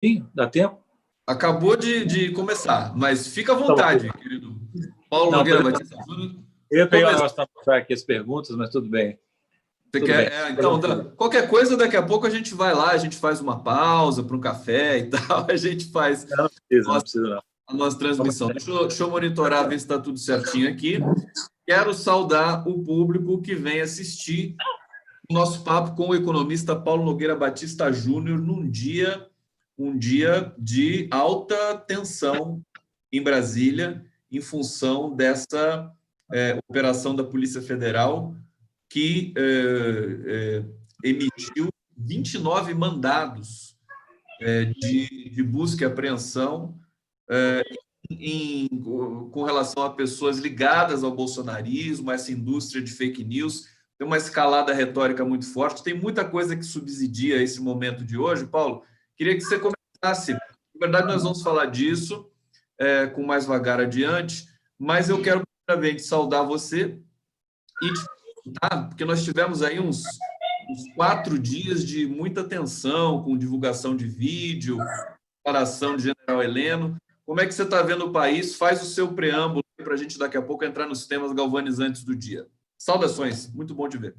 Sim, dá tempo? Acabou de começar, mas fica à Tá bom. vontade, querido Paulo Não, Nogueira Batista Júnior. eu ia pegar um Começa. negócio para mostrar aqui as perguntas, mas tudo bem. Você Tudo quer? bem. Então, qualquer coisa, daqui a pouco a gente vai lá, a gente faz uma pausa para um café e tal, a gente faz Não, não precisa, não nossa- precisa, não. a nossa Vamos transmissão. Deixa eu monitorar, ver se está tudo certinho aqui. Quero saudar o público que vem assistir o nosso papo com o economista Paulo Nogueira Batista Júnior um dia de alta tensão em Brasília, em função dessa operação da Polícia Federal que emitiu 29 mandados de busca e apreensão com relação a pessoas ligadas ao bolsonarismo, a essa indústria de fake news. Tem uma escalada retórica muito forte, tem muita coisa que subsidia esse momento de hoje. Paulo, queria que você comentasse. Na verdade, nós vamos falar disso com mais vagar adiante, mas eu quero primeiramente saudar você e te perguntar, porque nós tivemos aí uns 4 dias de muita tensão, com divulgação de vídeo, declaração de General Heleno. Como é que você está vendo o país? Faz o seu preâmbulo para a gente daqui a pouco entrar nos temas galvanizantes do dia. Saudações, muito bom te ver.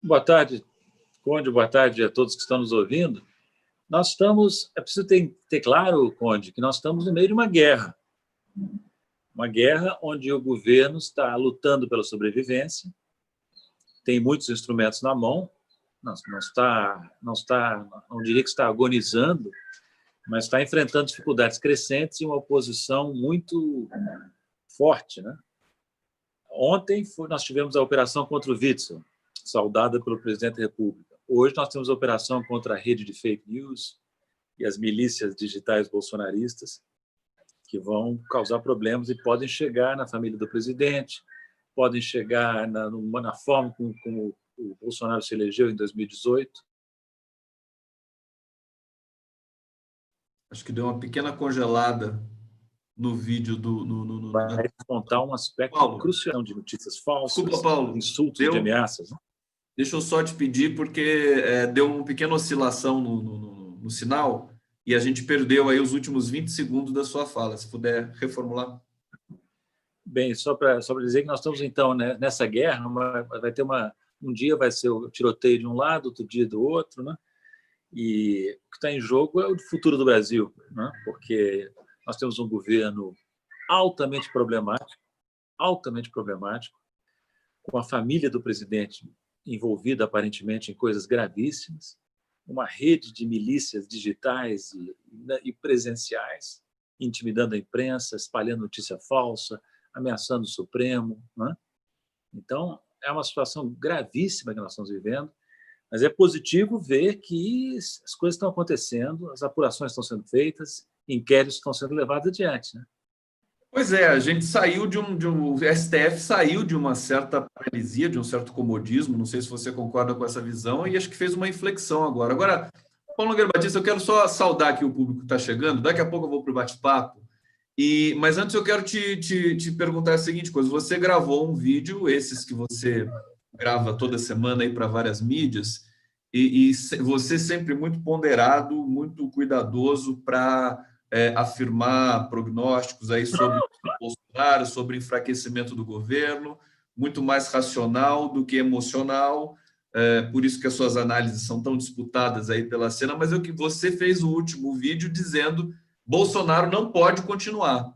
Boa tarde, Conde, boa tarde a todos que estão nos ouvindo. É preciso ter claro, Conde, que nós estamos no meio de uma guerra. Uma guerra onde o governo está lutando pela sobrevivência, tem muitos instrumentos na mão, não diria que está agonizando, mas está enfrentando dificuldades crescentes e uma oposição muito forte, né? Ontem nós tivemos a operação contra o Witzel, saudada pelo presidente da República. Hoje nós temos a operação contra a rede de fake news e as milícias digitais bolsonaristas, que vão causar problemas e podem chegar na família do presidente, podem chegar na forma como o Bolsonaro se elegeu em 2018. Acho que deu uma pequena congelada no vídeo Vai contar um aspecto Paulo, crucial de notícias falsas, desculpa, Paulo. insultos de ameaças. Né? Deixa eu só te pedir, porque deu uma pequena oscilação no sinal e a gente perdeu aí os últimos 20 segundos da sua fala. Se puder reformular. Bem, só para dizer que nós estamos, então, né, nessa guerra, vai ter um dia vai ser o tiroteio de um lado, outro dia do outro, né? E o que está em jogo é o futuro do Brasil, né? Porque nós temos um governo altamente problemático, com a família do presidente envolvida aparentemente em coisas gravíssimas, uma rede de milícias digitais e presenciais, intimidando a imprensa, espalhando notícia falsa, ameaçando o Supremo. Né? Então, é uma situação gravíssima que nós estamos vivendo, mas é positivo ver que as coisas estão acontecendo, as apurações estão sendo feitas, inquéritos estão sendo levados adiante. Né? Pois é, a gente saiu o STF saiu de uma certa paralisia, de um certo comodismo, não sei se você concorda com essa visão, e acho que fez uma inflexão agora. Agora, Paulo Nogueira Batista, eu quero só saudar que o público está chegando, daqui a pouco eu vou para o bate-papo, mas antes eu quero te perguntar a seguinte coisa, você gravou um vídeo, esses que você grava toda semana aí para várias mídias, e você sempre muito ponderado, muito cuidadoso para afirmar prognósticos aí sobre Bolsonaro, sobre enfraquecimento do governo, muito mais racional do que emocional, por isso que as suas análises são tão disputadas aí pela cena, mas é o que você fez o último vídeo dizendo Bolsonaro não pode continuar,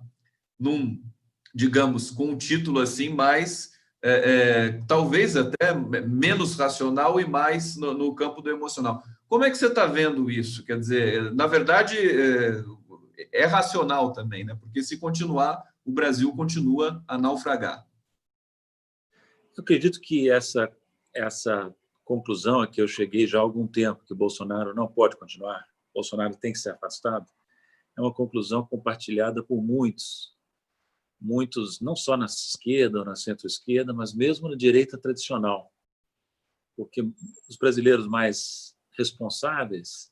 digamos, com um título assim mais talvez até menos racional e mais no campo do emocional. Como é que você está vendo isso? Quer dizer, na verdade, é racional também, né? Porque se continuar, o Brasil continua a naufragar. Eu acredito que essa conclusão a que eu cheguei já há algum tempo, que o Bolsonaro não pode continuar, Bolsonaro tem que ser afastado, é uma conclusão compartilhada por muitos, não só na esquerda ou na centro-esquerda, mas mesmo na direita tradicional, porque os brasileiros mais responsáveis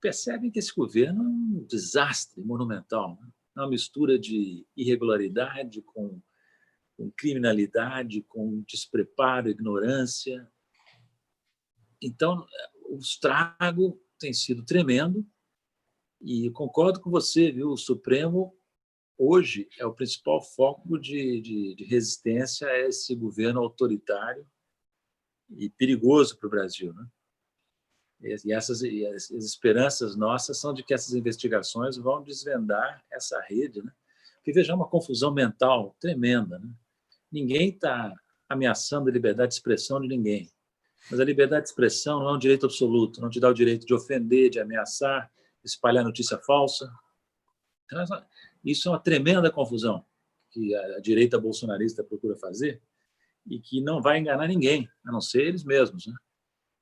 percebem que esse governo é um desastre monumental, né? É uma mistura de irregularidade com criminalidade, com despreparo, ignorância. Então, o estrago tem sido tremendo E concordo com você, viu? O Supremo, hoje, é o principal foco de resistência a esse governo autoritário e perigoso para o Brasil, né? E as esperanças nossas são de que essas investigações vão desvendar essa rede, né? Porque, veja, é uma confusão mental tremenda, né? Ninguém está ameaçando a liberdade de expressão de ninguém, mas a liberdade de expressão não é um direito absoluto, não te dá o direito de ofender, de ameaçar, de espalhar notícia falsa. Então, isso é uma tremenda confusão que a direita bolsonarista procura fazer e que não vai enganar ninguém, a não ser eles mesmos, né?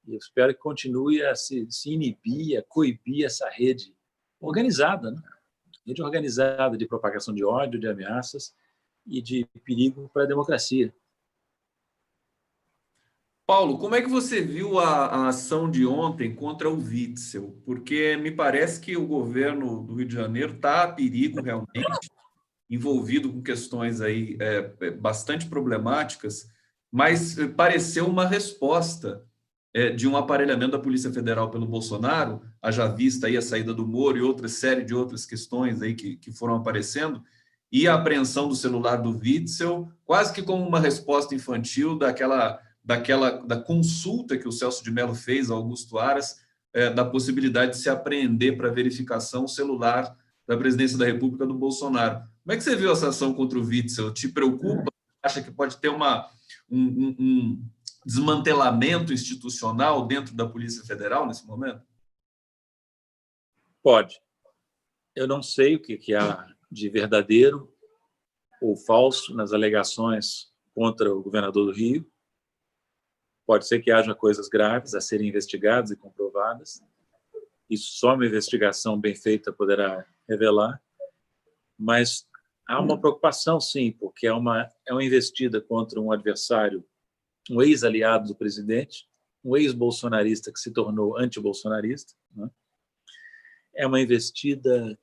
E eu espero que continue a se inibir, a coibir essa rede organizada, né? Rede organizada de propagação de ódio, de ameaças e de perigo para a democracia. Paulo, como é que você viu a ação de ontem contra o Witzel? Porque me parece que o governo do Rio de Janeiro está a perigo realmente, envolvido com questões aí bastante problemáticas, mas pareceu uma resposta de um aparelhamento da Polícia Federal pelo Bolsonaro, haja vista aí a saída do Moro e outra série de outras questões aí que foram aparecendo, e a apreensão do celular do Witzel, quase que como uma resposta infantil da consulta que o Celso de Mello fez ao Augusto Aras, da possibilidade de se apreender para verificação o celular da presidência da República do Bolsonaro. Como é que você viu essa ação contra o Witzel? Te preocupa? Acha que pode ter um desmantelamento institucional dentro da Polícia Federal nesse momento? Pode. Eu não sei o que há de verdadeiro ou falso nas alegações contra o governador do Rio. Pode ser que haja coisas graves a serem investigadas e comprovadas. Isso só uma investigação bem feita poderá revelar. Mas há uma preocupação, sim, porque é uma investida contra um adversário, um ex-aliado do presidente, um ex-bolsonarista que se tornou anti-bolsonarista, né? É uma investida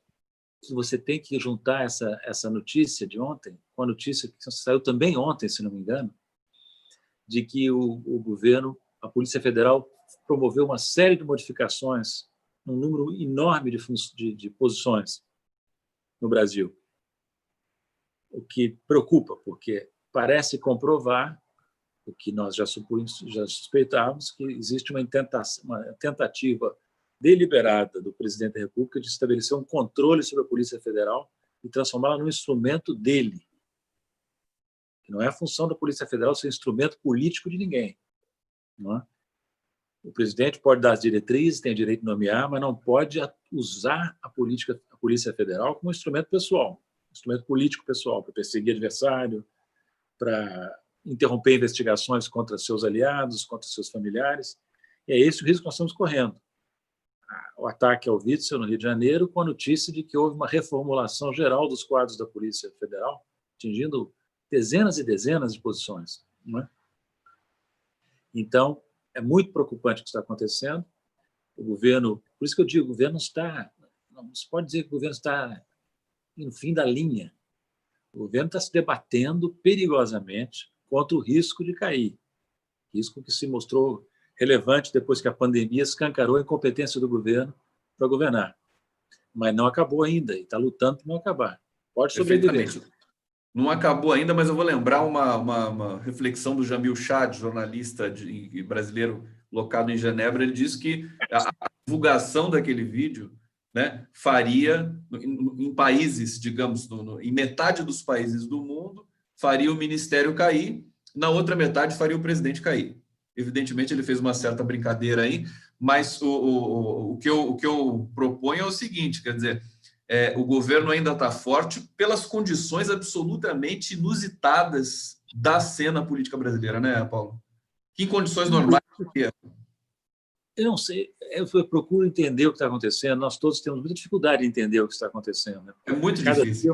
que você tem que juntar essa notícia de ontem, com a notícia que saiu também ontem, se não me engano, de que o governo, a Polícia Federal, promoveu uma série de modificações num número enorme de posições no Brasil. O que preocupa, porque parece comprovar o que nós já suspeitávamos, que existe uma tentativa deliberada do presidente da República de estabelecer um controle sobre a Polícia Federal e transformá-la num instrumento dele. Não é a função da Polícia Federal ser instrumento político de ninguém. Não é? O presidente pode dar as diretrizes, tem direito de nomear, mas não pode usar a Polícia Federal como instrumento pessoal, instrumento político pessoal, para perseguir adversário, para interromper investigações contra seus aliados, contra seus familiares. E é esse o risco que nós estamos correndo. O ataque ao Witzel, no Rio de Janeiro, com a notícia de que houve uma reformulação geral dos quadros da Polícia Federal, atingindo dezenas e dezenas de posições. Não é? Então, é muito preocupante o que está acontecendo. O governo, por isso que eu digo, o governo está, não se pode dizer que o governo está no fim da linha. O governo está se debatendo perigosamente contra o risco de cair. Risco que se mostrou relevante depois que a pandemia escancarou a incompetência do governo para governar. Mas não acabou ainda e está lutando para não acabar. Pode sobreviver. Não acabou ainda, mas eu vou lembrar uma reflexão do Jamil Chad, jornalista brasileiro locado em Genebra. Ele disse que a divulgação daquele vídeo, né, faria, em países, digamos, em metade dos países do mundo, faria o ministério cair, na outra metade faria o presidente cair. Evidentemente, ele fez uma certa brincadeira aí, mas o que eu proponho é o seguinte, quer dizer, o governo ainda está forte pelas condições absolutamente inusitadas da cena política brasileira, né, Paulo? Que em condições normais... Eu não sei, eu procuro entender o que está acontecendo, nós todos temos muita dificuldade de entender o que está acontecendo. Né? É muito difícil.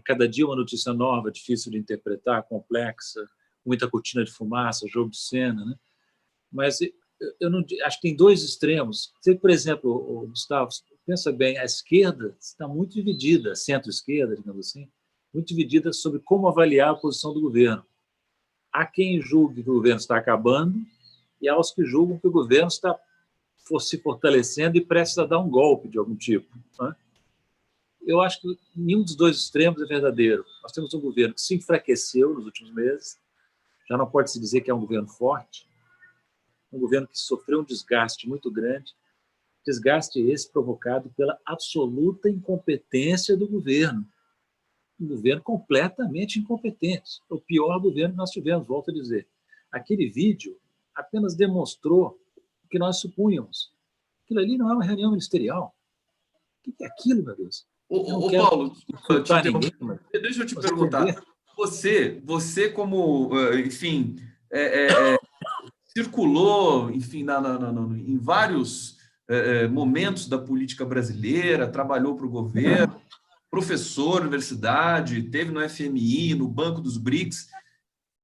Cada dia uma notícia nova, difícil de interpretar, complexa, muita cortina de fumaça, jogo de cena, né? Mas eu não, acho que tem dois extremos. Se, por exemplo, Gustavo, pensa bem, a esquerda está muito dividida, centro-esquerda, digamos assim, muito dividida sobre como avaliar a posição do governo. Há quem julgue que o governo está acabando e há os que julgam que o governo está se fortalecendo e prestes a dar um golpe de algum tipo, né? Eu acho que nenhum dos dois extremos é verdadeiro. Nós temos um governo que se enfraqueceu nos últimos meses, já não pode se dizer que é um governo forte, um governo que sofreu um desgaste muito grande, desgaste esse provocado pela absoluta incompetência do governo. Um governo completamente incompetente. O pior governo que nós tivemos, volto a dizer. Aquele vídeo apenas demonstrou o que nós supunhamos. Aquilo ali não é uma reunião ministerial. O que é aquilo, meu Deus? Ô Paulo, desculpa te interromper. Ninguém, Deixa eu te perguntar. Você como, enfim, circulou, enfim, em vários momentos da política brasileira, trabalhou para o governo, professor, universidade, teve no FMI, no Banco dos BRICS.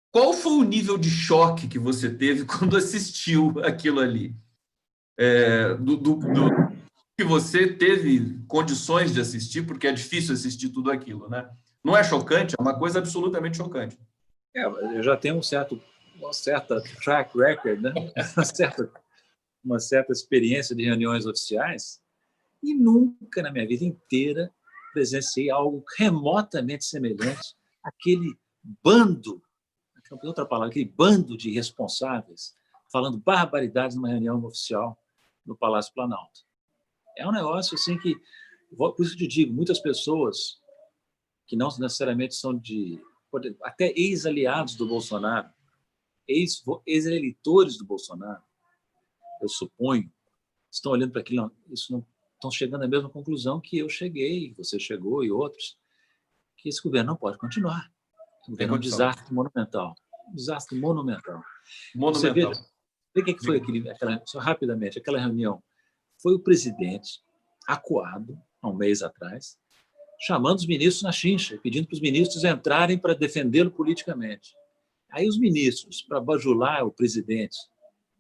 Qual foi o nível de choque que você teve quando assistiu aquilo ali? Que você teve condições de assistir, porque é difícil assistir tudo aquilo, né? Não é chocante, é uma coisa absolutamente chocante. Eu já tenho uma certa track record, né? uma certa experiência de reuniões oficiais, e nunca na minha vida inteira presenciei algo remotamente semelhante àquele bando, outra palavra, aquele bando de irresponsáveis falando barbaridades numa reunião oficial no Palácio Planalto. É um negócio assim que, por isso que eu te digo, muitas pessoas que não necessariamente são até ex-aliados do Bolsonaro, ex-eleitores do Bolsonaro, eu suponho, estão olhando para aquilo, estão chegando à mesma conclusão que eu cheguei, você chegou e outros, que esse governo não pode continuar. O governo é um desastre monumental. Um desastre monumental. Você vê o que foi só rapidamente, aquela reunião. Foi o presidente, acuado, há um mês atrás, chamando os ministros na chincha e pedindo para os ministros entrarem para defendê-lo politicamente. Aí os ministros, para bajular o presidente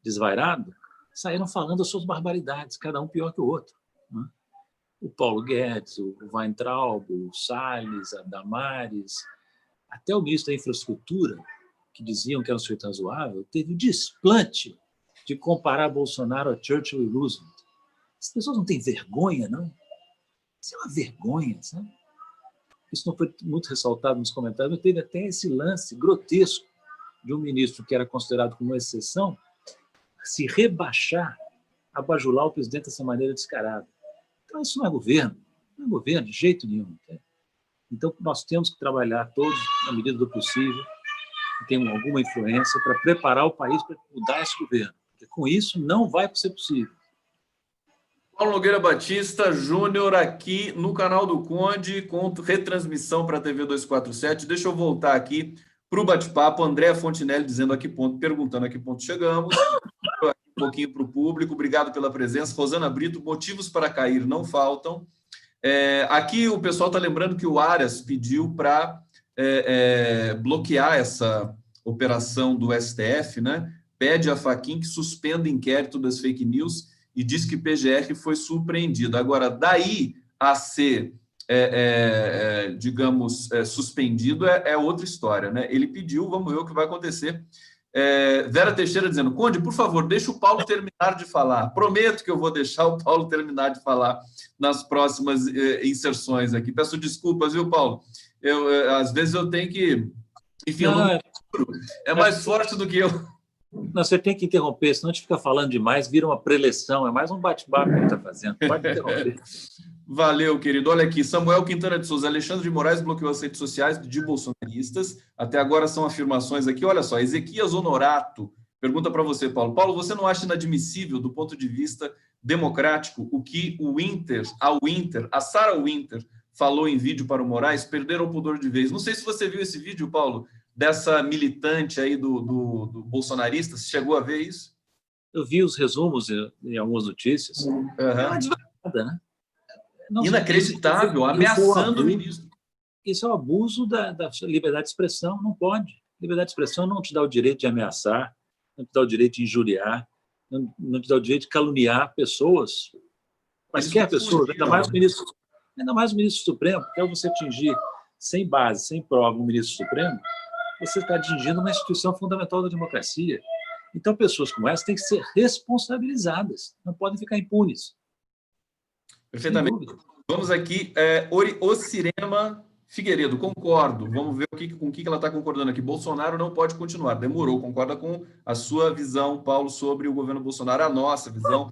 desvairado, saíram falando as suas barbaridades, cada um pior que o outro, né? O Paulo Guedes, o Weintraub, o Salles, a Damares, até o ministro da Infraestrutura, que diziam que era um sujeito razoável, teve o desplante de comparar Bolsonaro a Churchill e Roosevelt. As pessoas não têm vergonha, não? Isso é uma vergonha, sabe? Isso não foi muito ressaltado nos comentários, mas teve até esse lance grotesco de um ministro que era considerado como exceção se rebaixar, a bajular o presidente dessa maneira descarada. Então, isso não é governo de jeito nenhum. Tá? Então, nós temos que trabalhar todos, na medida do possível, que tenham alguma influência para preparar o país para mudar esse governo. Porque com isso não vai ser possível. Paulo Nogueira Batista Júnior aqui no canal do Conde, com retransmissão para a TV 247. Deixa eu voltar aqui para o bate-papo. André Fontinelli dizendo a que ponto, perguntando a que ponto chegamos. Um pouquinho para o público. Obrigado pela presença. Rosana Brito, motivos para cair não faltam. Aqui o pessoal está lembrando que o Aras pediu para bloquear essa operação do STF, né? Pede a Fachin que suspenda inquérito das fake news e diz que PGR foi surpreendido. Agora, daí a ser, digamos, suspendido é outra história, né? Ele pediu, vamos ver o que vai acontecer. Vera Teixeira dizendo, Conde, por favor, deixa o Paulo terminar de falar. Prometo que eu vou deixar o Paulo terminar de falar nas próximas inserções aqui. Peço desculpas, viu, Paulo? Às vezes eu tenho que... Enfim, é mais forte do que eu. Não, você tem que interromper, senão a gente fica falando demais, vira uma preleção, é mais um bate-papo que a gente está fazendo. Pode interromper. Valeu, querido. Olha aqui, Samuel Quintana de Souza, Alexandre de Moraes bloqueou as redes sociais de bolsonaristas. Até agora são afirmações aqui. Olha só, Ezequias Honorato pergunta para você, Paulo. Paulo, você não acha inadmissível, do ponto de vista democrático, o que a Sarah Winter falou em vídeo para o Moraes? Perderam o pudor de vez. Não sei se você viu esse vídeo, Paulo, dessa militante aí do bolsonarista. Você chegou a ver isso? Eu vi os resumos em algumas notícias. Uhum. É uma desvariada, né? Não, inacreditável, ameaçando o ministro. Isso é um abuso da liberdade de expressão, não pode. Liberdade de expressão não te dá o direito de ameaçar, não te dá o direito de injuriar, não te dá o direito de caluniar pessoas, quaisquer pessoas, ainda mais o ministro Supremo, porque ao você atingir sem base, sem prova, um ministro Supremo, você está atingindo uma instituição fundamental da democracia. Então, pessoas como essa têm que ser responsabilizadas, não podem ficar impunes. Perfeitamente. Vamos aqui, Ocirema Figueiredo, concordo. Vamos ver com o que ela está concordando aqui. Bolsonaro não pode continuar. Demorou. Concorda com a sua visão, Paulo, sobre o governo Bolsonaro, a nossa visão.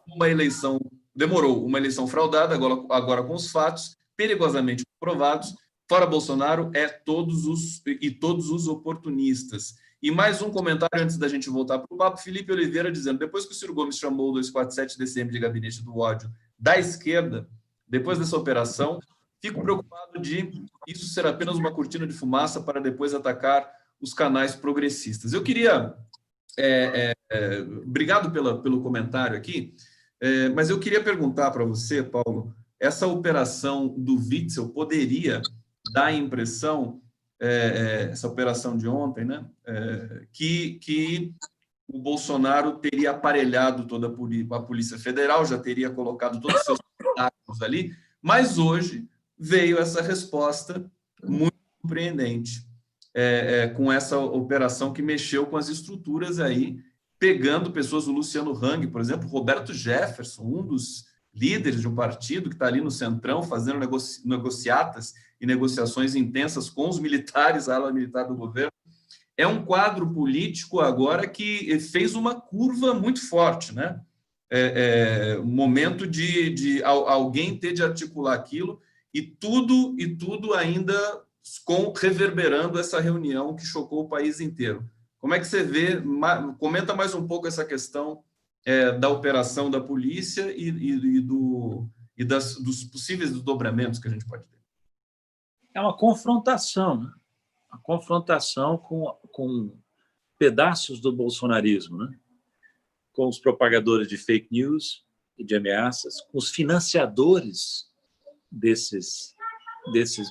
Uma eleição, demorou, uma eleição fraudada, agora com os fatos perigosamente comprovados. Fora Bolsonaro, todos os oportunistas. E mais um comentário antes da gente voltar para o papo. Felipe Oliveira dizendo, depois que o Ciro Gomes chamou o 247 DCM de gabinete do ódio da esquerda, depois dessa operação, fico preocupado de isso ser apenas uma cortina de fumaça para depois atacar os canais progressistas. Eu queria... obrigado pelo comentário aqui, mas eu queria perguntar para você, Paulo, essa operação do Witzel poderia dar a impressão, essa operação de ontem, né, que o Bolsonaro teria aparelhado toda a Polícia Federal, já teria colocado todos os seus tentáculos ali, mas hoje veio essa resposta muito surpreendente, com essa operação que mexeu com as estruturas aí, pegando pessoas, o Luciano Hang, por exemplo, Roberto Jefferson, um dos líderes de um partido que está ali no Centrão, fazendo negociatas e negociações intensas com os militares, a ala militar do governo. É um quadro político agora que fez uma curva muito forte, né? Um momento de alguém ter de articular aquilo e tudo ainda reverberando essa reunião que chocou o país inteiro. Como é que você vê? Comenta mais um pouco essa questão da operação da polícia dos possíveis desdobramentos que a gente pode ter. É uma confrontação, né? Uma confrontação com pedaços do bolsonarismo, né? Com os propagadores de fake news e de ameaças, com os financiadores desses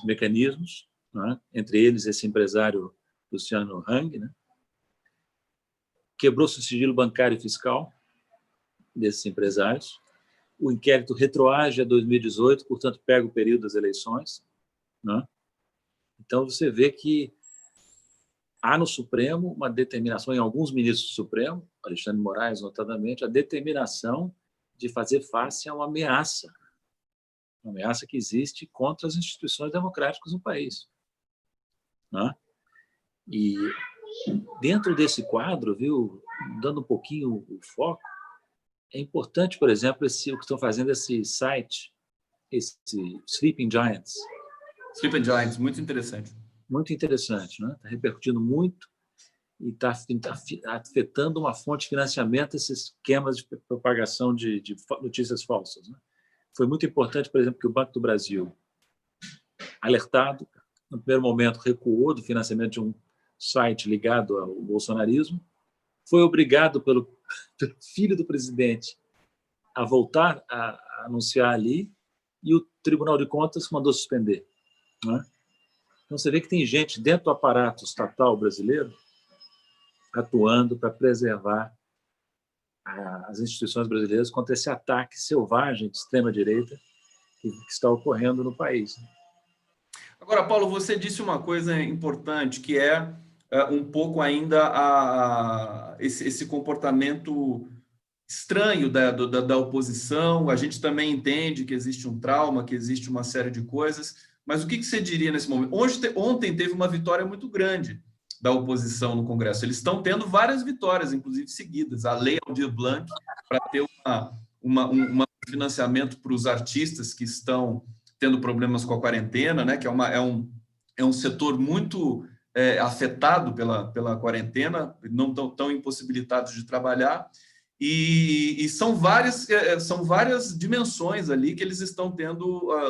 mecanismos, né? Entre eles esse empresário Luciano Hang, né? Quebrou-se o sigilo bancário e fiscal desses empresários. O inquérito retroage a 2018, portanto, pega o período das eleições, né? Então, você vê que há no Supremo uma determinação, em alguns ministros do Supremo, Alexandre de Moraes, notadamente, a determinação de fazer face a uma ameaça que existe contra as instituições democráticas no país, né? E dentro desse quadro, viu, dando um pouquinho o foco, é importante, por exemplo, o que estão fazendo esse site, esse Sleeping Giants. Sleeping Giants, muito interessante. Muito interessante, né? Está repercutindo muito e está afetando uma fonte de financiamento esses esquemas de propagação de notícias falsas, né? Foi muito importante, por exemplo, que o Banco do Brasil, alertado, no primeiro momento recuou do financiamento de um site ligado ao bolsonarismo, foi obrigado pelo filho do presidente a voltar a anunciar ali e o Tribunal de Contas mandou suspender, né? Então, você vê que tem gente dentro do aparato estatal brasileiro atuando para preservar as instituições brasileiras contra esse ataque selvagem de extrema-direita que está ocorrendo no país. Agora, Paulo, você disse uma coisa importante, que é um pouco ainda esse comportamento estranho da oposição. A gente também entende que existe um trauma, que existe uma série de coisas, mas o que você diria nesse momento? Ontem teve uma vitória muito grande da oposição no Congresso. Eles estão tendo várias vitórias, inclusive seguidas. A Lei Aldir Blanc, para ter um financiamento para os artistas que estão tendo problemas com a quarentena, né? Que é um setor muito afetado pela quarentena, não tão impossibilitados de trabalhar. E são várias dimensões ali que eles estão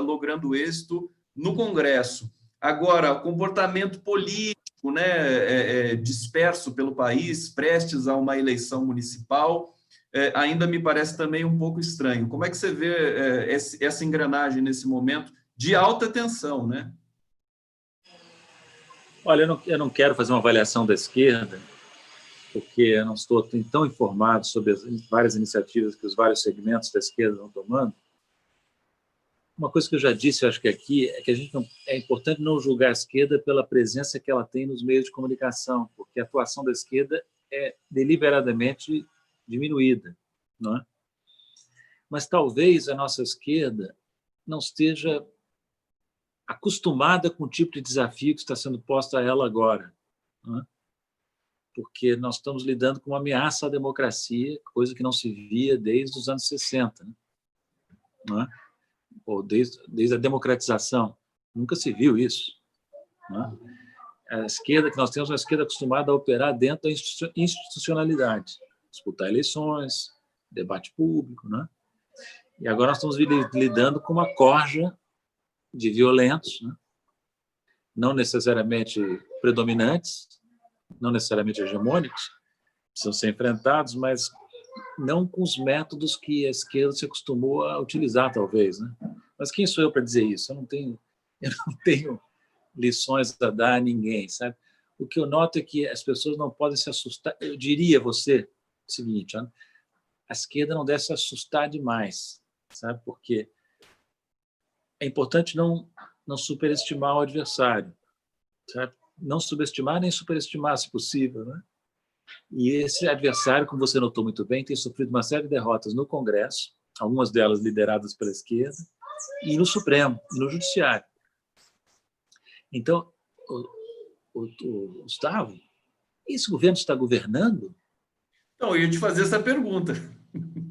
logrando êxito no Congresso. Agora, o comportamento político, né, disperso pelo país, prestes a uma eleição municipal, ainda me parece também um pouco estranho. Como é que você vê essa engrenagem nesse momento de alta tensão, né? Olha, eu não quero fazer uma avaliação da esquerda, porque eu não estou tão informado sobre as várias iniciativas que os vários segmentos da esquerda estão tomando. Uma coisa que eu já disse, eu acho que aqui, é que é importante não julgar a esquerda pela presença que ela tem nos meios de comunicação, porque a atuação da esquerda é deliberadamente diminuída, não é? Mas talvez a nossa esquerda não esteja acostumada com o tipo de desafio que está sendo posto a ela agora, não é? Porque nós estamos lidando com uma ameaça à democracia, coisa que não se via desde os anos 60, né? Não é? Ou desde a democratização. Nunca se viu isso, não é? A esquerda que nós temos é uma esquerda acostumada a operar dentro da institucionalidade, disputar eleições, debate público, né? E agora nós estamos lidando com uma corja de violentos, né? Não necessariamente predominantes, não necessariamente hegemônicos, precisam ser enfrentados, mas não com os métodos que a esquerda se acostumou a utilizar, talvez, né? Mas quem sou eu para dizer isso? Eu não tenho lições a dar a ninguém, sabe? O que eu noto é que as pessoas não podem se assustar. Eu diria a você o seguinte: a esquerda não deve se assustar demais, sabe? Porque é importante não superestimar o adversário, sabe? Não subestimar nem superestimar, se possível, né? E esse adversário, como você notou muito bem, tem sofrido uma série de derrotas no Congresso, algumas delas lideradas pela esquerda, e no Supremo, e no Judiciário. Então, o Gustavo, esse governo está governando? Então, eu ia te fazer essa pergunta.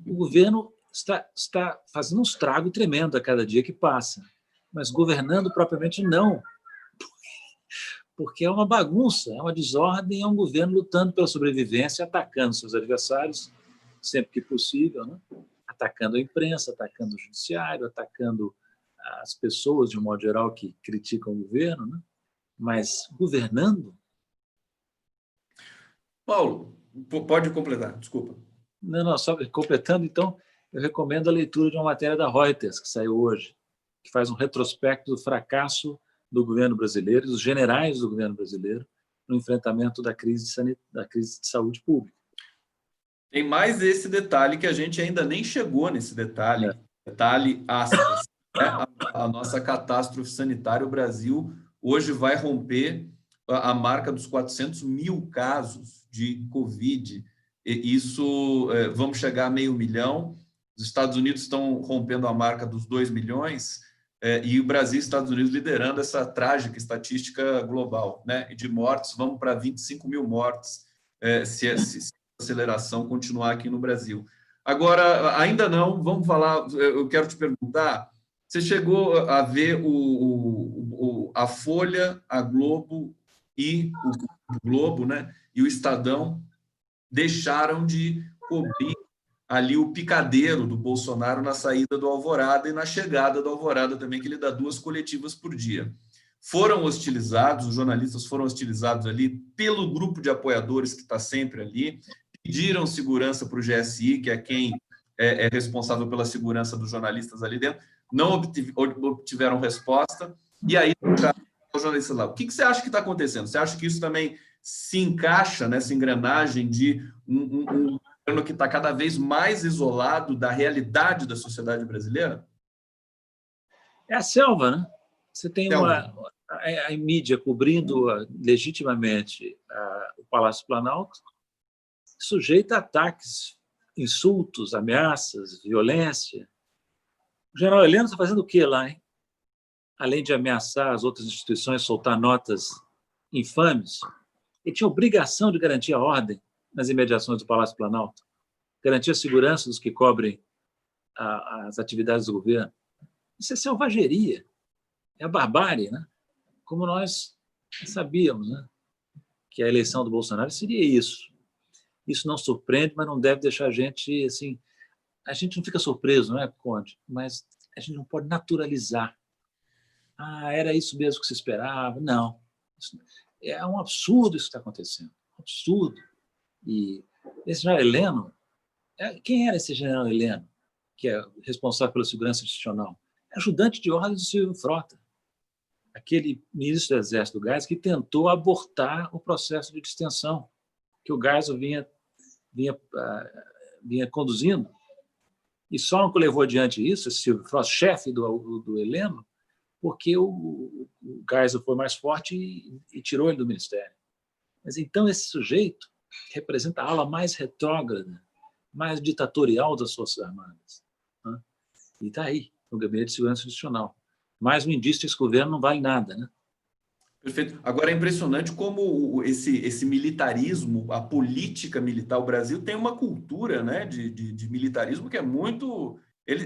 O governo está fazendo um estrago tremendo a cada dia que passa, mas governando propriamente não, porque é uma bagunça, é uma desordem, é um governo lutando pela sobrevivência, atacando seus adversários sempre que possível, né? Atacando a imprensa, atacando o judiciário, atacando as pessoas, de um modo geral, que criticam o governo, né? Mas governando? Paulo, pode completar, desculpa. Não, só completando, então, eu recomendo a leitura de uma matéria da Reuters, que saiu hoje, que faz um retrospecto do fracasso do governo brasileiro, dos generais do governo brasileiro, no enfrentamento da crise de saúde pública. Tem mais esse detalhe que a gente ainda nem chegou nesse detalhe. Detalhe aspas. Né? A nossa catástrofe sanitária, o Brasil hoje vai romper a marca dos 400 mil casos de Covid. E isso, vamos chegar a 500 mil. Os Estados Unidos estão rompendo a marca dos 2 milhões e o Brasil e os Estados Unidos liderando essa trágica estatística global, né? E de mortes, vamos para 25 mil mortes se a aceleração continuar aqui no Brasil. Agora, ainda não, vamos falar, eu quero te perguntar, você chegou a ver a Folha, a Globo e o Globo, né? E o Estadão deixaram de cobrir ali o picadeiro do Bolsonaro na saída do Alvorada e na chegada do Alvorada também, que ele dá 2 coletivas por dia. Foram hostilizados, os jornalistas foram hostilizados ali pelo grupo de apoiadores que está sempre ali, pediram segurança para o GSI, que é quem é responsável pela segurança dos jornalistas ali dentro, não obtiveram resposta, e aí o jornalista lá. O que você acha que está acontecendo? Você acha que isso também se encaixa nessa engrenagem de um governo que está cada vez mais isolado da realidade da sociedade brasileira? É a selva, né? Você tem a mídia cobrindo legitimamente o Palácio Planalto, sujeita a ataques, insultos, ameaças, violência. O general Heleno está fazendo o quê lá, hein? Além de ameaçar as outras instituições, soltar notas infames, ele tinha obrigação de garantir a ordem nas imediações do Palácio Planalto, garantir a segurança dos que cobrem as atividades do governo. Isso é selvageria, é a barbárie, né? Como nós sabíamos, né? Que a eleição do Bolsonaro seria isso. Isso não surpreende, mas não deve deixar a gente assim. A gente não fica surpreso, não é, Conde? Mas a gente não pode naturalizar. Era isso mesmo que se esperava. Não. É um absurdo isso que está acontecendo. Absurdo. E esse general Heleno, quem era esse general Heleno, que é responsável pela segurança institucional? Ajudante de ordem do Silvio Frota, aquele ministro do Exército do Geisel que tentou abortar o processo de distensão que o Geisel vinha conduzindo. E só não levou adiante isso, esse Silvio Frota, chefe do Heleno, porque o Geisel foi mais forte e tirou ele do ministério. Mas então esse sujeito, representa a ala mais retrógrada, mais ditatorial das Forças Armadas. Né? E está aí, no Gabinete de Segurança Institucional. Mais um indício que esse governo não vale nada. Né? Perfeito. Agora, é impressionante como esse militarismo, a política militar, o Brasil tem uma cultura, né, de militarismo que é muito... eu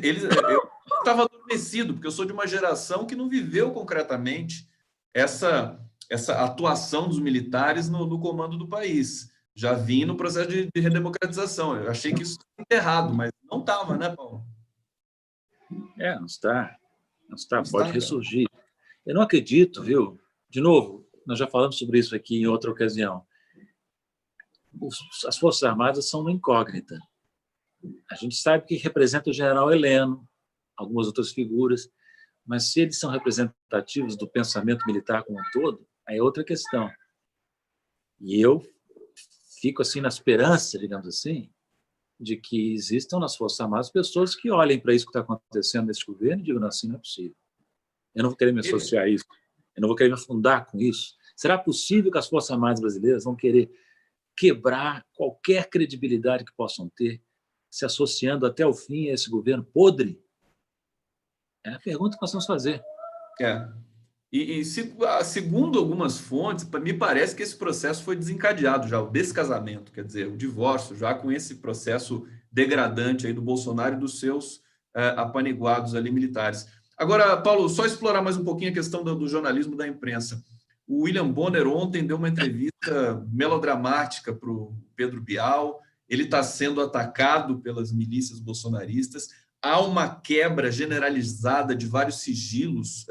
estava adormecido, porque eu sou de uma geração que não viveu concretamente essa atuação dos militares no comando do país. Já vim no processo de redemocratização. Eu achei que isso estava enterrado, mas não estava, né, Paulo? Não está. Não está, pode ressurgir. Eu não acredito, viu? De novo, nós já falamos sobre isso aqui em outra ocasião. As Forças Armadas são uma incógnita. A gente sabe que representa o general Heleno, algumas outras figuras, mas se eles são representativos do pensamento militar como um todo, aí é outra questão. E eu fico assim na esperança, digamos assim, de que existam nas Forças Armadas pessoas que olhem para isso que está acontecendo nesse governo e digam, não, assim não é possível. Eu não vou querer me associar a isso. Eu não vou querer me afundar com isso. Será possível que as Forças Armadas brasileiras vão querer quebrar qualquer credibilidade que possam ter, se associando até o fim a esse governo podre? É a pergunta que nós vamos fazer. Segundo algumas fontes, me parece que esse processo foi desencadeado já, o descasamento, quer dizer, o divórcio, já com esse processo degradante aí do Bolsonaro e dos seus apaniguados ali militares. Agora, Paulo, só explorar mais um pouquinho a questão do jornalismo da imprensa. O William Bonner ontem deu uma entrevista melodramática para o Pedro Bial. Ele está sendo atacado pelas milícias bolsonaristas. Há uma quebra generalizada de vários sigilos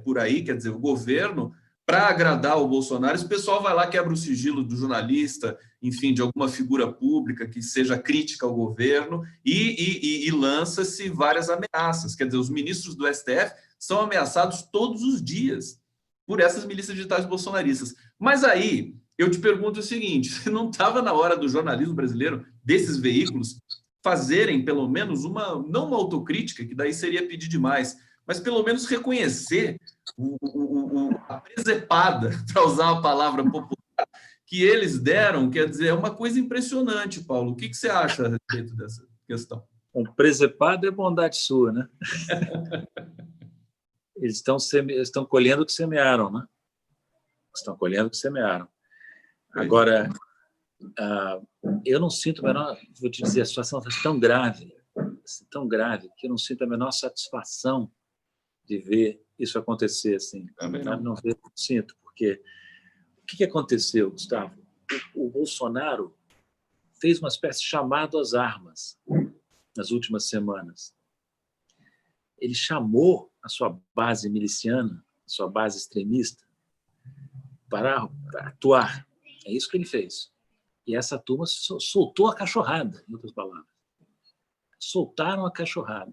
por aí, quer dizer, o governo, para agradar o Bolsonaro, esse pessoal vai lá, quebra o sigilo do jornalista, enfim, de alguma figura pública que seja crítica ao governo e lança-se várias ameaças. Quer dizer, os ministros do STF são ameaçados todos os dias por essas milícias digitais bolsonaristas. Mas aí, eu te pergunto o seguinte, se não estava na hora do jornalismo brasileiro, desses veículos, fazerem pelo menos não uma autocrítica, que daí seria pedir demais, mas pelo menos reconhecer a presepada, para usar uma palavra popular, que eles deram, quer dizer, é uma coisa impressionante, Paulo. O que você acha a respeito dessa questão? Um presepado é bondade sua, né? Eles estão colhendo o que semearam, né? Estão colhendo o que semearam. Agora, eu não sinto a menor... Vou te dizer, a situação está tão grave, que eu não sinto a menor satisfação de ver isso acontecer assim. Também não. Não sinto, porque o que aconteceu, Gustavo? O Bolsonaro fez uma espécie de chamado às armas nas últimas semanas. Ele chamou a sua base miliciana, a sua base extremista, para atuar. É isso que ele fez. E essa turma soltou a cachorrada, em outras palavras. Soltaram a cachorrada.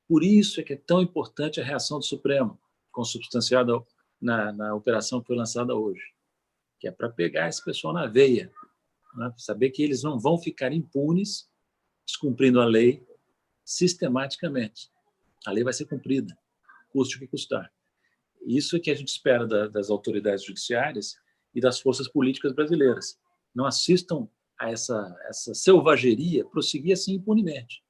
Por isso é que é tão importante a reação do Supremo, consubstanciada na operação que foi lançada hoje, que é para pegar esse pessoal na veia, né? Saber que eles não vão ficar impunes, descumprindo a lei sistematicamente. A lei vai ser cumprida, custe o que custar. Isso é que a gente espera das autoridades judiciárias e das forças políticas brasileiras. Não assistam a essa selvageria prosseguir assim impunemente.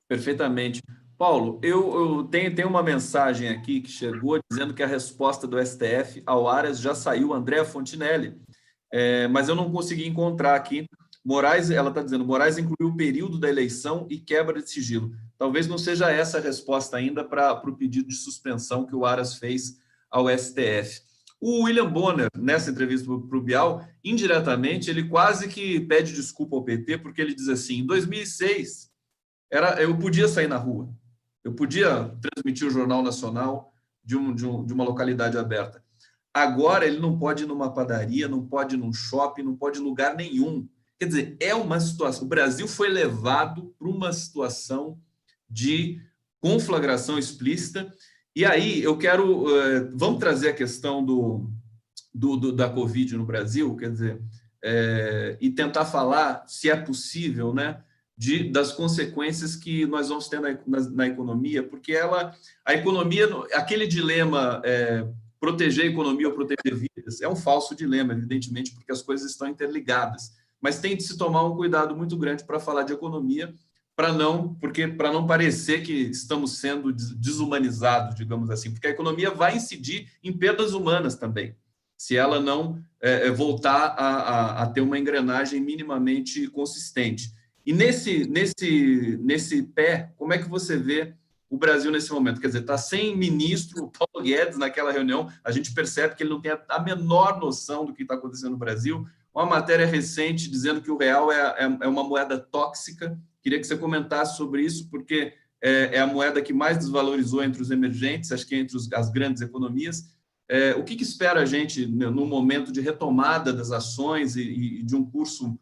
Perfeitamente. Paulo, eu tenho uma mensagem aqui que chegou dizendo que a resposta do STF ao Aras já saiu, Andréa Fontinelli, mas eu não consegui encontrar aqui. Moraes, ela está dizendo, Moraes incluiu o período da eleição e quebra de sigilo. Talvez não seja essa a resposta ainda para o pedido de suspensão que o Aras fez ao STF. O William Bonner, nessa entrevista para o Bial, indiretamente, ele quase que pede desculpa ao PT, porque ele diz assim, em 2006, eu podia sair na rua, eu podia transmitir o Jornal Nacional de uma localidade aberta. Agora ele não pode ir numa padaria, não pode ir num shopping, não pode ir em lugar nenhum. Quer dizer, é uma situação... O Brasil foi levado para uma situação de conflagração explícita. E aí eu quero... vamos trazer a questão da Covid no Brasil, quer dizer, e tentar falar, se é possível, né, das consequências que nós vamos ter na economia, porque a economia, aquele dilema proteger a economia ou proteger vidas? É um falso dilema, evidentemente, porque as coisas estão interligadas. Mas tem de se tomar um cuidado muito grande para falar de economia, para não parecer que estamos sendo desumanizados, digamos assim, porque a economia vai incidir em perdas humanas também, se ela não voltar a ter uma engrenagem minimamente consistente. E nesse pé, como é que você vê o Brasil nesse momento? Quer dizer, está sem ministro, o Paulo Guedes naquela reunião, a gente percebe que ele não tem a menor noção do que está acontecendo no Brasil. Uma matéria recente dizendo que o real é uma moeda tóxica. Queria que você comentasse sobre isso, porque é a moeda que mais desvalorizou entre os emergentes, acho que entre as grandes economias. O que espera a gente no momento de retomada das ações e de um curso,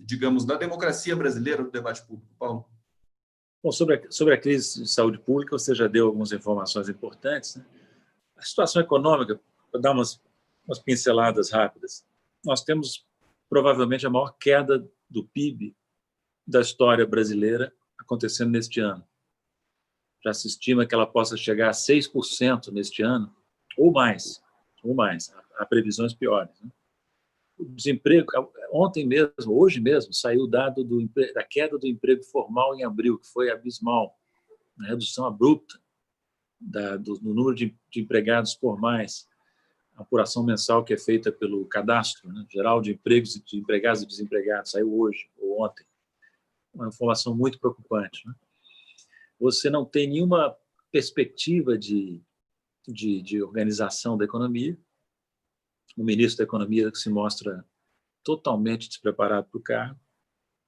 digamos, da democracia brasileira, do debate público? Paulo? Bom, sobre a crise de saúde pública, você já deu algumas informações importantes, né? A situação econômica, para dar umas pinceladas rápidas, nós temos provavelmente a maior queda do PIB da história brasileira acontecendo neste ano. Já se estima que ela possa chegar a 6% neste ano, ou mais. Há previsões piores, né? O desemprego, ontem mesmo, hoje mesmo, saiu o dado da queda do emprego formal em abril, que foi abismal, uma redução abrupta do número de empregados formais, a apuração mensal que é feita pelo Cadastro, né, Geral de Empregos, de Empregados e Desempregados, saiu hoje ou ontem. Uma informação muito preocupante, né? Você não tem nenhuma perspectiva de organização da economia. O ministro da Economia se mostra totalmente despreparado para o cargo,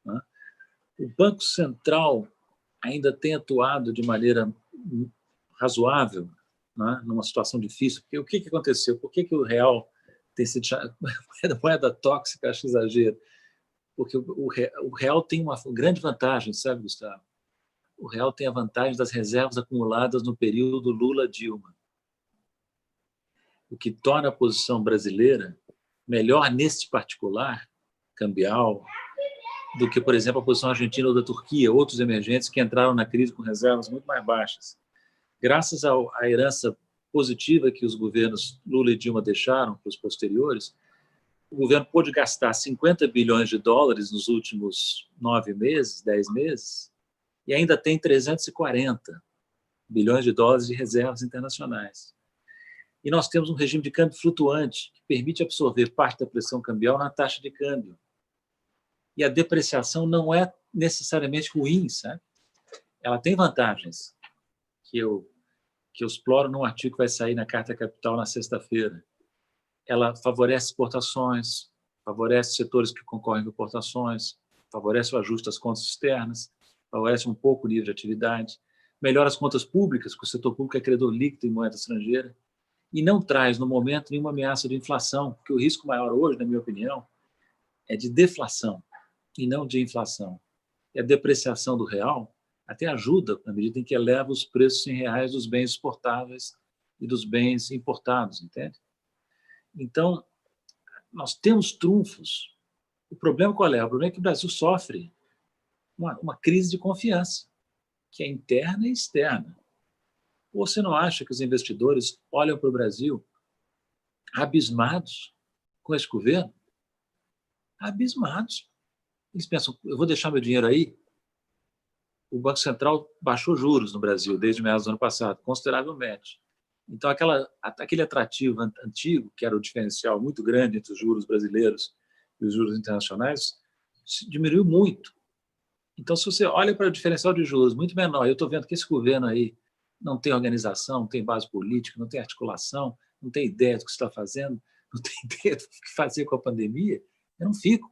né? O Banco Central ainda tem atuado de maneira razoável, né, numa situação difícil. Porque o que aconteceu? Por que o real tem sido moeda tóxica? Acho exagero. Porque o real tem uma grande vantagem, sabe, Gustavo? O real tem a vantagem das reservas acumuladas no período Lula-Dilma, o que torna a posição brasileira melhor neste particular, cambial, do que, por exemplo, a posição argentina ou da Turquia, outros emergentes que entraram na crise com reservas muito mais baixas. Graças à herança positiva que os governos Lula e Dilma deixaram para os posteriores, o governo pôde gastar 50 bilhões de dólares nos últimos 9 meses, 10 meses, e ainda tem 340 bilhões de dólares de reservas internacionais. E nós temos um regime de câmbio flutuante que permite absorver parte da pressão cambial na taxa de câmbio. E a depreciação não é necessariamente ruim, sabe? Ela tem vantagens que eu exploro num artigo que vai sair na Carta Capital na sexta-feira. Ela favorece exportações, favorece setores que concorrem com importações, favorece o ajuste das contas externas, favorece um pouco o nível de atividade, melhora as contas públicas, porque o setor público é credor líquido em moeda estrangeira, e não traz, no momento, nenhuma ameaça de inflação, porque o risco maior hoje, na minha opinião, é de deflação e não de inflação. E a depreciação do real até ajuda, na medida em que eleva os preços em reais dos bens exportáveis e dos bens importados, entende? Então, nós temos trunfos. O problema qual é? O problema é que o Brasil sofre uma crise de confiança, que é interna e externa. Ou você não acha que os investidores olham para o Brasil abismados com esse governo? Abismados. Eles pensam, eu vou deixar meu dinheiro aí? O Banco Central baixou juros no Brasil desde meados do ano passado, consideravelmente. Então, aquele atrativo antigo, que era o diferencial muito grande entre os juros brasileiros e os juros internacionais, diminuiu muito. Então, se você olha para o diferencial de juros muito menor, eu estou vendo que esse governo aí não tem organização, não tem base política, não tem articulação, não tem ideia do que está fazendo, não tem ideia do que fazer com a pandemia, eu não fico.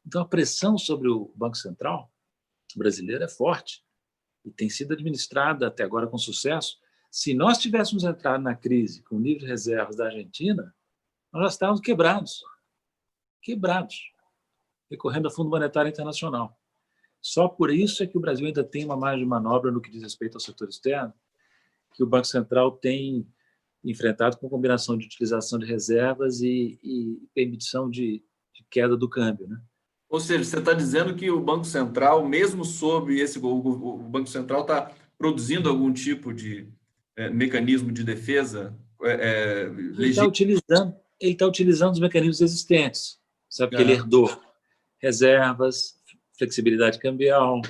Então, a pressão sobre o Banco Central brasileiro é forte e tem sido administrada até agora com sucesso. Se nós tivéssemos entrado na crise com o nível de reservas da Argentina, nós já estávamos quebrados, recorrendo ao Fundo Monetário Internacional. Só por isso é que o Brasil ainda tem uma margem de manobra no que diz respeito ao setor externo, que o Banco Central tem enfrentado com combinação de utilização de reservas e permissão de queda do câmbio, né? Ou seja, você está dizendo que o Banco Central, mesmo sob o Banco Central está produzindo algum tipo de mecanismo de defesa Ele está utilizando os mecanismos existentes, sabe, que ele herdou reservas, flexibilidade cambial,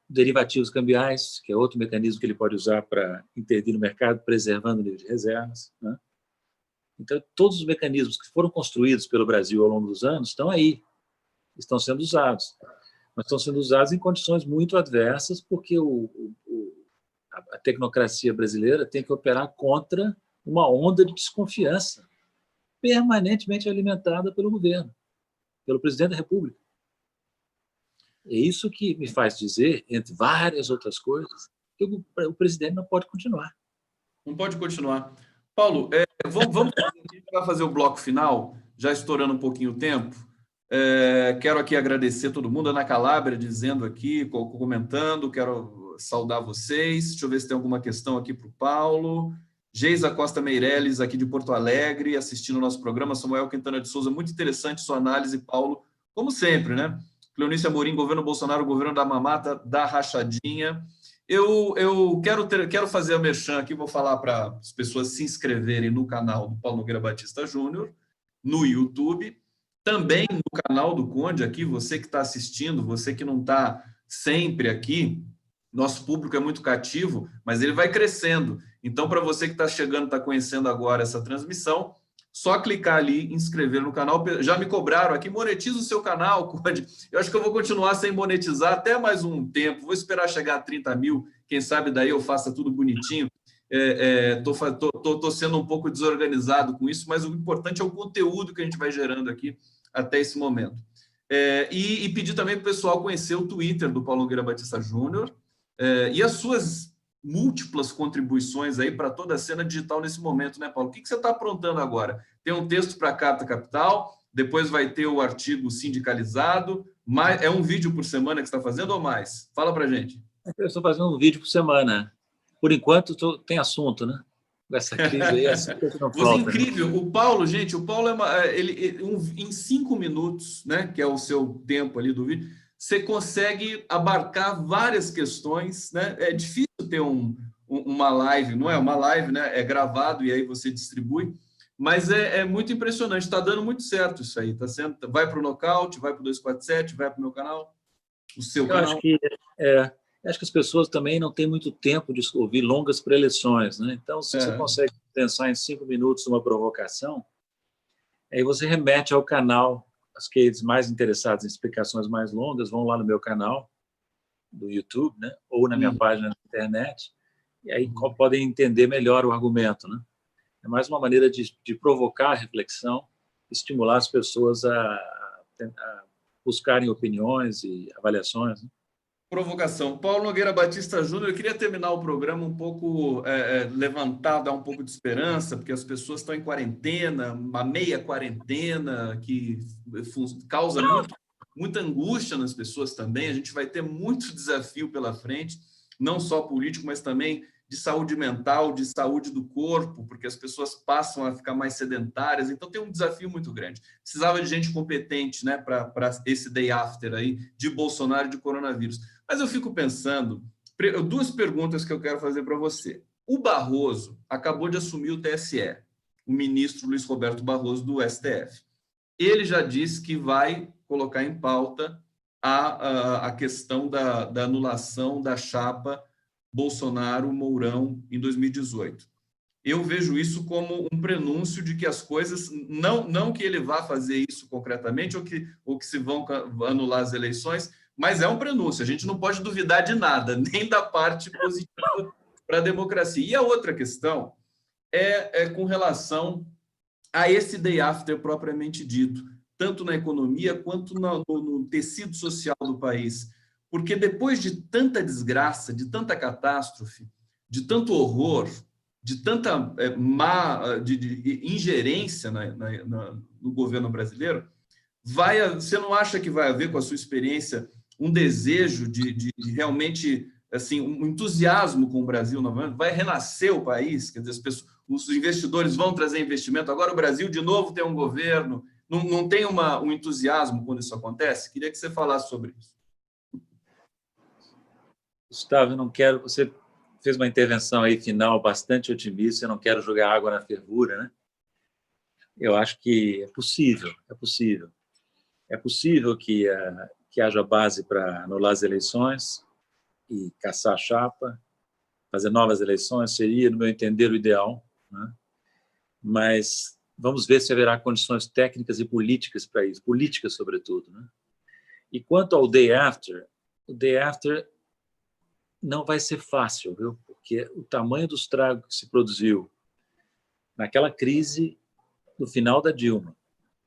derivativos cambiais, que é outro mecanismo que ele pode usar para intervir no mercado, preservando o nível de reservas, né? Então, todos os mecanismos que foram construídos pelo Brasil ao longo dos anos estão aí, estão sendo usados. Mas estão sendo usados em condições muito adversas, porque a tecnocracia brasileira tem que operar contra uma onda de desconfiança permanentemente alimentada pelo governo, pelo presidente da República. É isso que me faz dizer, entre várias outras coisas, que o presidente não pode continuar. Não pode continuar. Paulo, vamos fazer o bloco final, já estourando um pouquinho o tempo. Quero aqui agradecer todo mundo. Ana Calabria dizendo aqui, comentando, quero saudar vocês. Deixa eu ver se tem alguma questão aqui para o Paulo. Geisa Costa Meirelles, aqui de Porto Alegre, assistindo o nosso programa. Samuel Quintana de Souza, muito interessante sua análise, Paulo, como sempre, né? Cleonice Amorim, governo Bolsonaro, governo da mamata, da rachadinha. Eu quero fazer a merchan aqui, vou falar para as pessoas se inscreverem no canal do Paulo Nogueira Batista Júnior, no YouTube, também no canal do Conde aqui, você que está assistindo, você que não está sempre aqui, nosso público é muito cativo, mas ele vai crescendo. Então, para você que está chegando, está conhecendo agora essa transmissão, só clicar ali, inscrever no canal. Já me cobraram aqui, monetiza o seu canal, Conde. Eu acho que eu vou continuar sem monetizar até mais um tempo. Vou esperar chegar a 30 mil, quem sabe daí eu faça tudo bonitinho. Estou sendo um pouco desorganizado com isso, mas o importante é o conteúdo que a gente vai gerando aqui até esse momento. E pedir também para o pessoal conhecer o Twitter do Paulo Nogueira Batista Júnior e as suas múltiplas contribuições aí para toda a cena digital nesse momento, né, Paulo? O que você está aprontando agora? Tem um texto para a Carta Capital, depois vai ter o artigo sindicalizado, é um vídeo por semana que você está fazendo ou mais? Fala para a gente. Eu estou fazendo um vídeo por semana. Por enquanto, tem assunto, né? Essa crise aí, assunto que não falta. Incrível. O Paulo, gente, em 5 minutos, né, que é o seu tempo ali do vídeo, você consegue abarcar várias questões, né? É difícil ter uma live, não é uma live, né? É gravado e aí você distribui, mas é muito impressionante, está dando muito certo isso aí, vai para o Nocaute, vai para o 247, vai para o meu canal, o seu canal. Acho que as pessoas também não têm muito tempo de ouvir longas preleções, né? Então, se você consegue pensar em 5 minutos numa provocação, aí você remete ao canal. Aqueles mais interessados em explicações mais longas vão lá no meu canal do YouTube, né? Ou na minha página na internet, e aí podem entender melhor o argumento, né? É mais uma maneira de provocar a reflexão, estimular as pessoas a buscarem opiniões e avaliações, né? Provocação. Paulo Nogueira Batista Júnior, eu queria terminar o programa um pouco levantar, dar um pouco de esperança, porque as pessoas estão em quarentena, uma meia quarentena, que causa muita angústia nas pessoas também. A gente vai ter muito desafio pela frente, não só político, mas também de saúde mental, de saúde do corpo, porque as pessoas passam a ficar mais sedentárias. Então, tem um desafio muito grande. Precisava de gente competente, né, para esse day after aí, de Bolsonaro e de coronavírus. Mas eu fico pensando, 2 perguntas que eu quero fazer para você. O Barroso acabou de assumir o TSE, o ministro Luiz Roberto Barroso do STF. Ele já disse que vai colocar em pauta a questão da anulação da chapa Bolsonaro-Mourão em 2018. Eu vejo isso como um prenúncio de que as coisas, não que ele vá fazer isso concretamente ou que se vão anular as eleições, mas é um prenúncio. A gente não pode duvidar de nada, nem da parte positiva para a democracia. E a outra questão é com relação a esse day after propriamente dito, tanto na economia quanto no tecido social do país. Porque depois de tanta desgraça, de tanta catástrofe, de tanto horror, de tanta de ingerência no governo brasileiro, você não acha que vai haver, com a sua experiência, um desejo de realmente, assim, um entusiasmo com o Brasil novamente? Vai renascer o país? Quer dizer, os investidores vão trazer investimento. Agora o Brasil, de novo, tem um governo. Não tem um entusiasmo quando isso acontece? Queria que você falasse sobre isso. Gustavo, eu não quero... Você fez uma intervenção aí final bastante otimista, eu não quero jogar água na fervura, né? Eu acho que é possível, é possível. É possível que haja base para anular as eleições e caçar a chapa, fazer novas eleições, seria, no meu entender, o ideal, né? Mas vamos ver se haverá condições técnicas e políticas para isso, políticas sobretudo, né? E quanto ao day after, o day after não vai ser fácil, viu? Porque o tamanho do estrago que se produziu naquela crise no final da Dilma,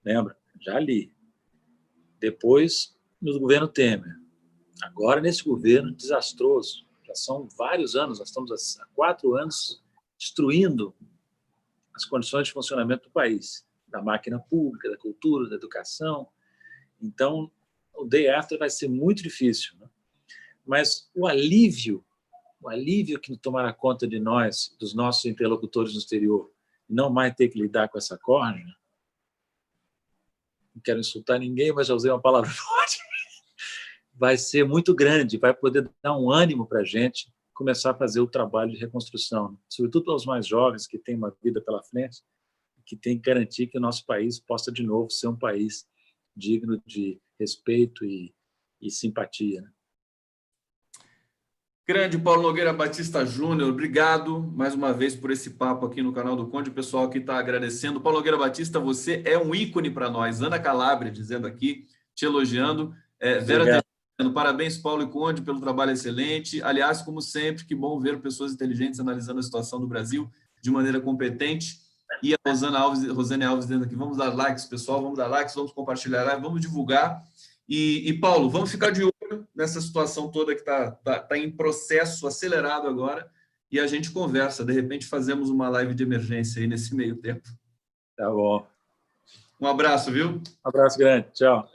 lembra? Já ali. Depois, no governo Temer. Agora, nesse governo desastroso. Já são vários anos, nós estamos há 4 anos destruindo as condições de funcionamento do país, da máquina pública, da cultura, da educação. Então, o day after vai ser muito difícil, né? Mas o alívio que tomará conta de nós, dos nossos interlocutores no exterior, não mais ter que lidar com essa córnea, não quero insultar ninguém, mas já usei uma palavra forte, vai ser muito grande, vai poder dar um ânimo para a gente começar a fazer o trabalho de reconstrução, sobretudo para os mais jovens que têm uma vida pela frente, que tem que garantir que o nosso país possa de novo ser um país digno de respeito e simpatia, né? Grande Paulo Nogueira Batista Júnior, obrigado mais uma vez por esse papo aqui no canal do Conde. O pessoal aqui está agradecendo. Paulo Nogueira Batista, você é um ícone para nós. Ana Calabria dizendo aqui, te elogiando. Vera dizendo, parabéns, Paulo e Conde, pelo trabalho excelente. Aliás, como sempre, que bom ver pessoas inteligentes analisando a situação do Brasil de maneira competente. E a Rosane Alves dizendo aqui, vamos dar likes, pessoal, vamos dar likes, vamos compartilhar, vamos divulgar. E Paulo, vamos ficar de olho nessa situação toda que tá em processo acelerado agora e a gente conversa. De repente, fazemos uma live de emergência aí nesse meio tempo. Tá bom. Um abraço, viu? Um abraço grande. Tchau.